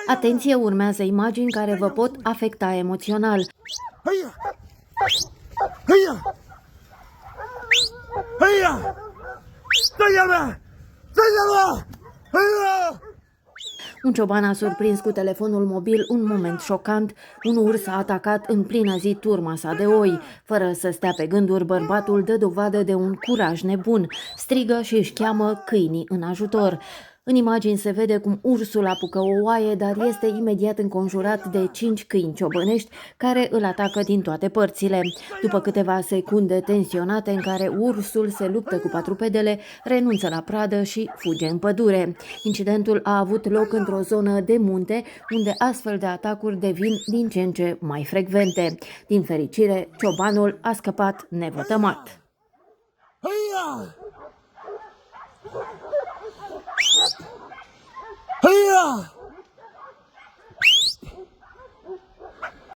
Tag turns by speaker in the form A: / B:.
A: Atenție, urmează imagini care vă pot afecta emoțional.
B: Heia! Heia! Heia! Stai-mă! Stai-mă! Heia!
A: Un cioban a surprins cu telefonul mobil un moment șocant. Un urs a atacat în plină zi turma sa de oi. Fără să stea pe gânduri, bărbatul dă dovadă de un curaj nebun. Strigă și își cheamă câinii în ajutor. În imagini se vede cum ursul apucă o oaie, dar este imediat înconjurat de 5 câini ciobănești care îl atacă din toate părțile. După câteva secunde tensionate în care ursul se luptă cu patrupedele, renunță la pradă și fuge în pădure. Incidentul a avut loc într-o zonă de munte, unde astfel de atacuri devin din ce în ce mai frecvente. Din fericire, ciobanul a scăpat nevătămat.
B: Heia! Heia!